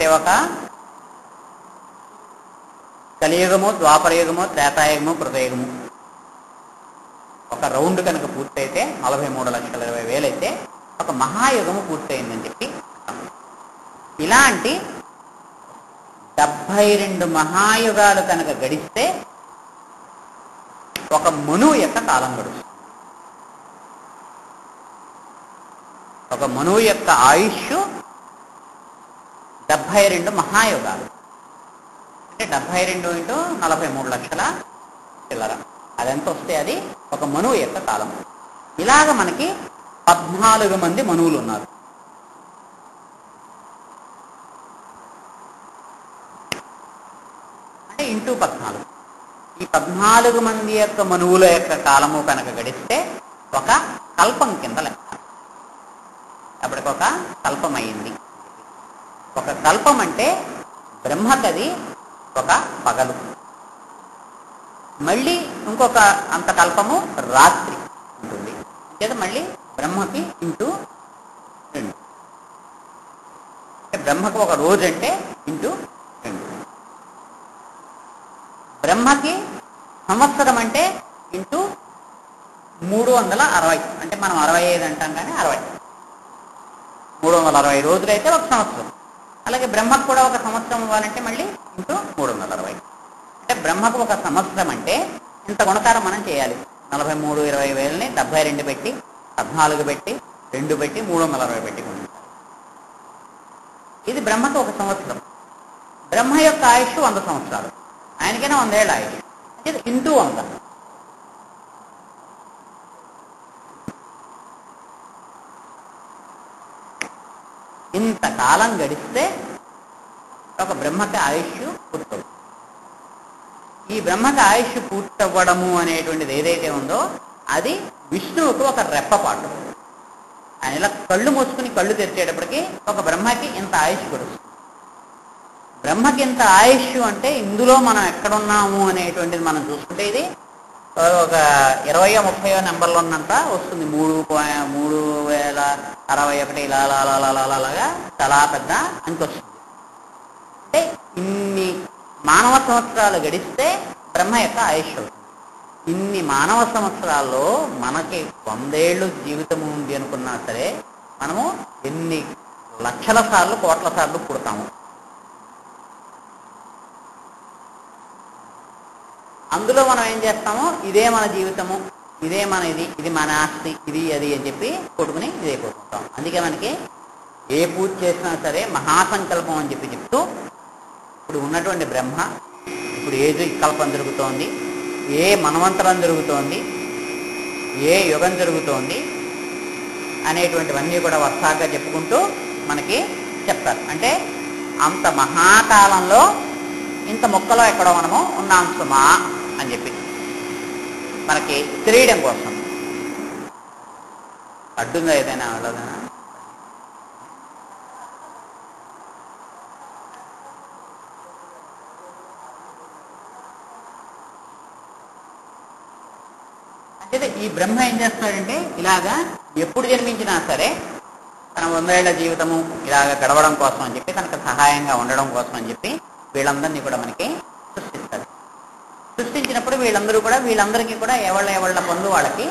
అంటే ఒక కలియుగము, ద్వాపరయుగము, త్రేతాయుగము, కృతయుగము ఒక రౌండ్ కనుక పూర్తయితే 43,20,000 అయితే ఒక మహాయుగము పూర్తయిందని చెప్పి. ఇలాంటి 72 మహాయుగాలు కనుక గడిస్తే ఒక మనువు యొక్క కాలం గడుస్తుంది. ఒక మనువు యొక్క ఆయుష్ 72 మహాయుగాలు. అంటే 72 ఇంటూ 43 లక్షల చిల్లర, అదెంత వస్తే అది ఒక మనువు యొక్క కాలం. ఇలాగ మనకి 14 మంది మనువులు ఉన్నారు. అంటే ఇంటూ 14. ఈ 14 మంది యొక్క మనువుల యొక్క కాలము కనుక గడిస్తే ఒక కల్పం కింద లెక్క. అప్పటికొక కల్పం అయింది. ఒక కల్పం అంటే బ్రహ్మకది ఒక పగలు, మళ్ళీ ఇంకొక అంత కల్పము రాత్రి ఉంటుంది. లేదా మళ్ళీ బ్రహ్మకి ఇంటూ 2. అంటే బ్రహ్మకు ఒక రోజు అంటే ఇంటూ 2. బ్రహ్మకి సంవత్సరం అంటే ఇంటూ 360. అంటే మనం 65 అంటాం కానీ 60. 360 రోజులు అయితే ఒక సంవత్సరం. అలాగే బ్రహ్మకు కూడా ఒక సంవత్సరం ఇవ్వాలంటే మళ్ళీ ఇంటూ 360. అంటే బ్రహ్మకు ఒక సంవత్సరం అంటే ఇంత గుణకారం మనం చేయాలి. 43,20,000ని 72 పెట్టి 14 పెట్టి 2 పెట్టి 360 పెట్టి గుణించాలి. ఇది బ్రహ్మకు ఒక సంవత్సరం. బ్రహ్మ యొక్క ఆయుష్ 100 సంవత్సరాలు. ఆయనకైనా 100 ఏళ్ళ ఆయుష్. ఇది ఇంటూ 100. ఇంతకాలం గడిస్తే ఒక బ్రహ్మకి ఆయుష్ పూర్తవుతుంది. ఈ బ్రహ్మకి ఆయుష్ పూర్తవ్వడము అనేటువంటిది ఏదైతే ఉందో అది విష్ణువుకు ఒక రెప్పపాటు. ఆయన ఇలా కళ్ళు మూసుకుని కళ్ళు తెరిచేటప్పటికి ఒక బ్రహ్మకి ఇంత ఆయుష్ గడుస్తుంది. బ్రహ్మకి ఇంత ఆయుష్ అంటే ఇందులో మనం ఎక్కడున్నాము అనేటువంటిది మనం చూసుకుంటే ఇది ఒక 20-30 నెంబర్లో ఉన్నంత వస్తుంది. 3,061 ఇలాగా చాలా పెద్ద అంకె వస్తుంది. అంటే ఇన్ని మానవ సంవత్సరాలు గడిస్తే బ్రహ్మ యొక్క ఆయుష్ అవుతుంది. ఇన్ని మానవ సంవత్సరాల్లో మనకి 100 ఏళ్ళు జీవితం ఉంది అనుకున్నా సరే మనము ఎన్ని లక్షల సార్లు, కోట్ల సార్లు పుడతాము. అందులో మనం ఏం చేస్తాము, ఇదే మన జీవితము, ఇదే మన ఇది మన ఆస్తి, ఇది అది అని చెప్పి కొట్టుకుని ఇదే కొట్టుకుంటాం. అందుకే మనకి ఏ పూజ చేసినా సరే మహాసంకల్పం అని చెప్పి చెప్తూ ఇప్పుడు ఉన్నటువంటి బ్రహ్మ, ఇప్పుడు ఏ కల్పం జరుగుతోంది, ఏ మనవంతరం జరుగుతోంది, ఏ యుగం జరుగుతోంది అనేటువంటివన్నీ కూడా వరుసగా చెప్పుకుంటూ మనకి చెప్తారు. అంటే అంత మహాకాలంలో ఇంత మొక్కలో ఎక్కడో మనము ఉన్నాం సుమా అని చెప్పి మనకి తెలియడం కోసం. అడ్డుందా ఏదైనా వెళ్ళదనా? అంటే ఈ బ్రహ్మ ఏం చేస్తున్నాడంటే ఇలాగా ఎప్పుడు జన్మించినా సరే తన 100 ఏళ్ల జీవితము ఇలాగ గడవడం కోసం అని చెప్పి, తనకు సహాయంగా ఉండడం కోసం అని చెప్పి వీళ్ళందరినీ కూడా మనకి సృష్టిస్తారు. సృష్టించినప్పుడు వీళ్ళందరికీ కూడా ఎవళ్ళ పనులు వాళ్ళకి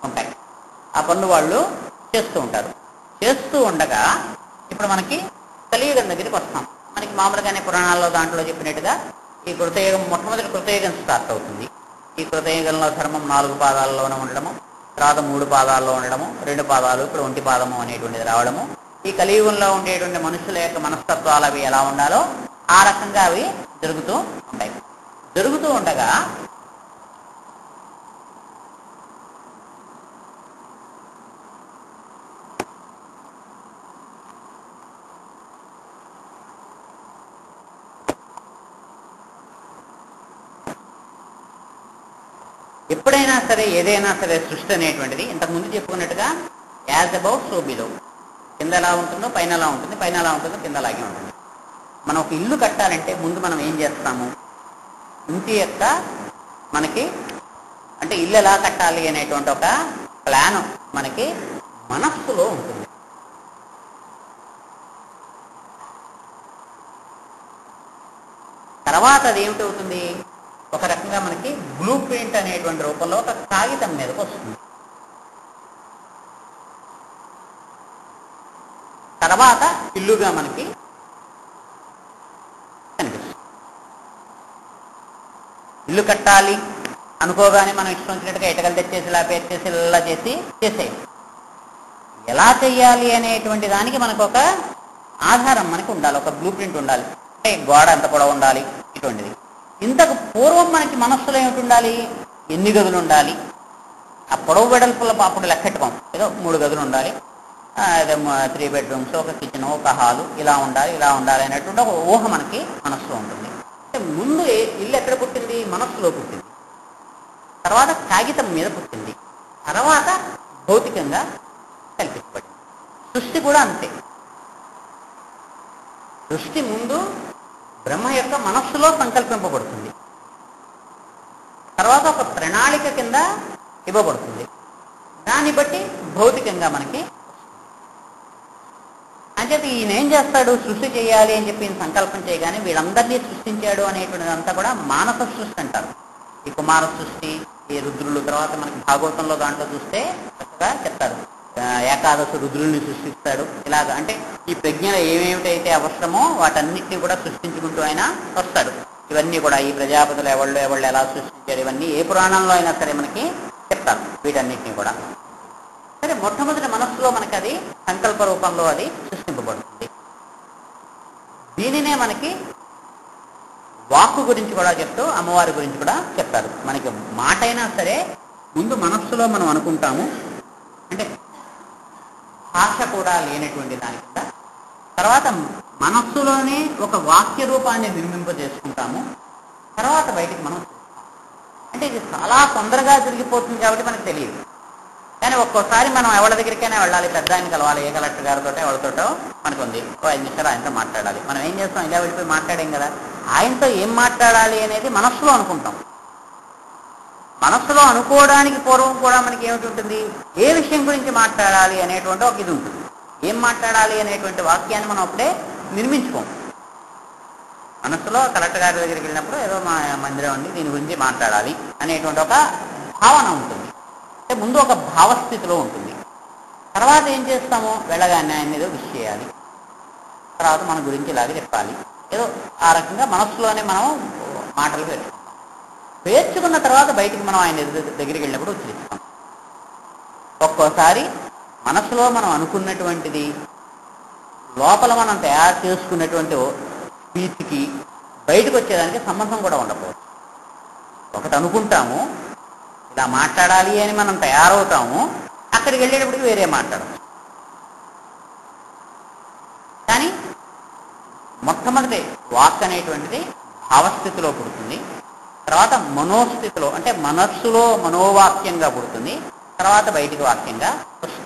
ఉంటాయి. ఆ పనులు వాళ్ళు చేస్తూ ఉంటారు. చేస్తూ ఉండగా ఇప్పుడు మనకి కలియుగం దగ్గరికి వస్తాం. మనకి మామూలుగానే పురాణాల్లో దాంట్లో చెప్పినట్టుగా ఈ కృతయుగం, మొట్టమొదటి కృతయుగం స్టార్ట్ అవుతుంది. ఈ కృతయుగంలో ధర్మం 4 పాదాల్లోనే ఉండడము, తర్వాత 3 పాదాల్లో ఉండడము, 2 పాదాలు, ఇప్పుడు 1 పాదము అనేటువంటిది రావడము. ఈ కలియుగంలో ఉండేటువంటి మనుషుల యొక్క మనస్తత్వాలు అవి ఎలా ఉండాలో ఆ రకంగా అవి జరుగుతూ ఉంటాయి. జరుగుతూ ఉండగా ఎప్పుడైనా సరే ఏదైనా సరే సృష్టి అనేటువంటిది ఇంతకుముందు చెప్పుకున్నట్టుగా యాజ్ అబౌవ్ సో బిలో, కింద ఎలా ఉంటుందో పైన ఎలా ఉంటుంది, పైన ఎలా ఉంటుందో కింద అలాగే ఉంటుంది. మనం ఒక ఇల్లు కట్టాలంటే ముందు మనం ఏం చేస్తాము, ఇంటి యొక్క మనకి అంటే ఇల్లు ఎలా కట్టాలి అనేటువంటి ఒక ప్లాన్ మనకి మనస్సులో ఉంటుంది. తర్వాత అది ఏమిటవుతుంది, ఒక రకంగా మనకి బ్లూ ప్రింట్ అనేటువంటి రూపంలో ఒక కాగితం మీదకి వస్తుంది. తర్వాత ఇల్లుగా మనకి కనిపిస్తుంది. ఇల్లు కట్టాలి అనుకోగానే మనం ఇష్టం వచ్చినట్టుగా ఇటకలు తెచ్చేసి ఇలా పేర్చేసి ఇలా చేసేయాలి. ఎలా చేయాలి అనేటువంటి దానికి మనకు ఒక ఆధారం మనకి ఉండాలి, ఒక బ్లూ ప్రింట్ ఉండాలి. అంటే గోడ ఎంత పొడవు ఉండాలి ఇటువంటిది. ఇంతకు పూర్వం మనకి మనస్సులో ఏమిటి ఉండాలి, ఎన్ని గదులు ఉండాలి, ఆ పొడవు వెడల్పుల అప్పుడు లెక్కెట్టుకోం, ఏదో 3 గదులు ఉండాలి, అదే 3 బెడ్రూమ్స్, ఒక కిచెన్, ఒక హాలు, ఇలా ఉండాలి అనేటువంటి ఒక ఊహ మనకి మనస్సులో ఉంటుంది. అంటే ముందు ఇల్లు ఎక్కడ పుట్టింది, మనస్సులో పుట్టింది. తర్వాత కాగితం మీద పుట్టింది. తర్వాత భౌతికంగా కల్పించబడింది. సృష్టి కూడా అంతే. సృష్టి ముందు బ్రహ్మ యొక్క మనస్సులో సంకల్పింపబడుతుంది. తర్వాత ఒక ప్రణాళిక కింద ఇవ్వబడుతుంది. దాన్ని బట్టి భౌతికంగా మనకి అంచేత ఈయన ఏం చేస్తాడు, సృష్టి చేయాలి అని చెప్పి సంకల్పం చేయగానే వీళ్ళందరినీ సృష్టించాడు అనేటువంటిదంతా కూడా మానస సృష్టి అంటారు. ఈ కుమార సృష్టి, ఈ రుద్రులు, తర్వాత మనకి భాగవతంలో దాంట్లో చూస్తే చక్కగా చెప్తారు, ఏకాదశ రుద్రుల్ని సృష్టిస్తాడు. ఇలాగా అంటే ఈ ప్రజ్ఞలో ఏమేమిటైతే అవసరమో వాటన్నిటిని కూడా సృష్టించుకుంటూ ఆయన వస్తాడు. ఇవన్నీ కూడా ఈ ప్రజాపతులు ఎవళ్ళు ఎలా సృష్టించారు, ఇవన్నీ ఏ పురాణంలో అయినా సరే మనకి చెప్తారు. వీటన్నిటిని కూడా సరే మొట్టమొదటి మనస్సులో మనకి అది సంకల్ప రూపంలో అది సృష్టింపబడుతుంది. దీనినే మనకి వాక్కు గురించి కూడా చెప్తూ అమ్మవారి గురించి కూడా చెప్తారు. మనకి మాట అయినా సరే ముందు మనస్సులో మనం అనుకుంటాము, అంటే భాష కూడా లేనటువంటి దాని కింద. తర్వాత మనస్సులోనే ఒక వాక్య రూపాన్ని నిర్మింపజేసుకుంటాము. తర్వాత బయటికి మనం అంటే ఇది చాలా తొందరగా జరిగిపోతుంది కాబట్టి మనకు తెలియదు. కానీ ఒక్కోసారి మనం ఎవరి దగ్గరికైనా వెళ్ళాలి, పెద్ద ఆయన కలవాలి, ఏ కలెక్టర్ గారితో ఎవరితోటో మనకు ఉంది, 5 నిమిషాలు ఆయనతో మాట్లాడాలి. మనం ఏం చేస్తాం, ఇలా వెళ్ళిపోయి మాట్లాడాం కదా, ఆయనతో ఏం మాట్లాడాలి అనేది మనస్సులో అనుకుంటాం. మనస్సులో అనుకోవడానికి పూర్వం కూడా మనకి ఏమిటి ఉంటుంది, ఏ విషయం గురించి మాట్లాడాలి అనేటువంటి ఒక ఇది ఉంటుంది. ఏం మాట్లాడాలి అనేటువంటి వాక్యాన్ని మనం అప్పుడే నిర్మించుకోం. మనస్సులో కలెక్టర్ గారి దగ్గరికి వెళ్ళినప్పుడు ఏదో మా మందిరం ఉంది, దీని గురించి మాట్లాడాలి అనేటువంటి ఒక భావన ఉంటుంది. అంటే ముందు ఒక భావస్థితిలో ఉంటుంది. తర్వాత ఏం చేస్తాము, వెళ్ళగానే ఆయన ఏదో విష్ చేయాలి, తర్వాత మన గురించి ఇలాగే చెప్పాలి, ఏదో ఆ రకంగా మనస్సులోనే మనం మాటలు పేర్చుకున్న తర్వాత బయటికి మనం ఆయన దగ్గరికి వెళ్ళినప్పుడు ఉచ్చరిస్తాం. ఒక్కోసారి మనస్సులో మనం అనుకున్నటువంటిది లోపల మనం తయారు చేసుకున్నటువంటి స్పీచ్కి బయటకు వచ్చేదానికి సంబంధం కూడా ఉండకపోవచ్చు. ఒకటి అనుకుంటాము, ఇలా మాట్లాడాలి అని మనం తయారవుతాము, అక్కడికి వెళ్ళేటప్పటికి వేరే మాట్లాడచ్చు. కానీ మొట్టమొదటి వాక్ అనేటువంటిది భావస్థితిలో పుడుతుంది, తర్వాత మనోస్థితిలో అంటే మనస్సులో మనోవాక్యంగా పుడుతుంది, తర్వాత బయటికి వాక్యంగా వస్తుంది.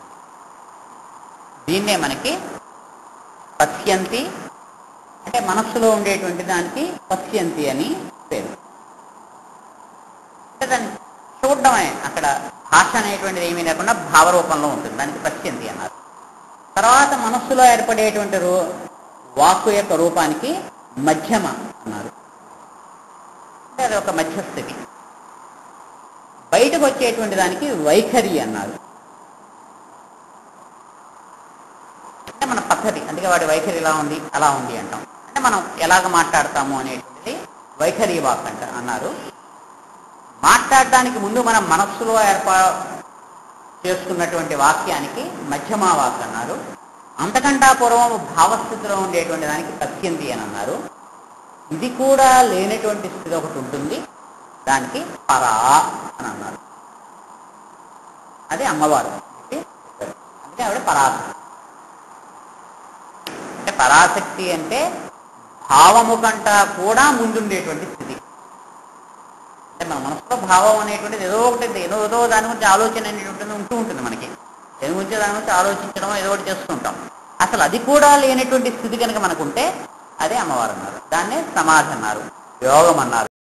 దీన్నే మనకి పశ్యంతి అంటే మనస్సులో ఉండేటువంటి దానికి పశ్యంతి అని పేరు. అంటే దాన్ని చూడడమే, అక్కడ భాష అనేటువంటిది ఏమీ లేకుండా భావరూపంలో ఉంటుంది, దానికి పశ్యంతి అన్నారు. తర్వాత మనస్సులో ఏర్పడేటువంటి వాక్కు యొక్క రూపానికి మధ్యమ అన్నారు. అంటే అది ఒక మధ్యస్థితి. బయటకు వచ్చేటువంటి దానికి వైఖరి అన్నారు. అంటే మన పద్ధతి, అందుకే వాడి వైఖరి ఇలా ఉంది అలా ఉంది అంటాం. అంటే మనం ఎలాగ మాట్లాడతాము అనేటువంటిది వైఖరి వాక్ అన్నారు. మాట్లాడడానికి ముందు మనం మనస్సులో చేసుకున్నటువంటి వాక్యానికి మధ్యమా వాక్ అన్నారు. అంతకంటా పూర్వం భావస్థితిలో ఉండేటువంటి దానికి పశ్యంతి అని అన్నారు. ఇది కూడా లేనటువంటి స్థితి ఒకటి ఉంటుంది, దానికి పరా అని అన్నారు. అది అమ్మవారు, అంటే ఆవిడ పరాశక్తి. అంటే పరాశక్తి అంటే భావము కంటా కూడా ముందుండేటువంటి స్థితి. అంటే మన మనసులో భావం అనేటువంటిది ఏదో ఒకటి, ఏదో దాని గురించి ఆలోచన అనేటువంటిది ఉంటూ ఉంటుంది. మనకి దేని గురించి దాని గురించి ఆలోచించడం ఏదో ఒకటి చేస్తుంటాం. అసలు అది కూడా లేనటువంటి స్థితి కనుక మనకుంటే అదే అమ్మవారు అన్నారు. దాన్నే సమాధి అన్నారు, యోగం అన్నారు.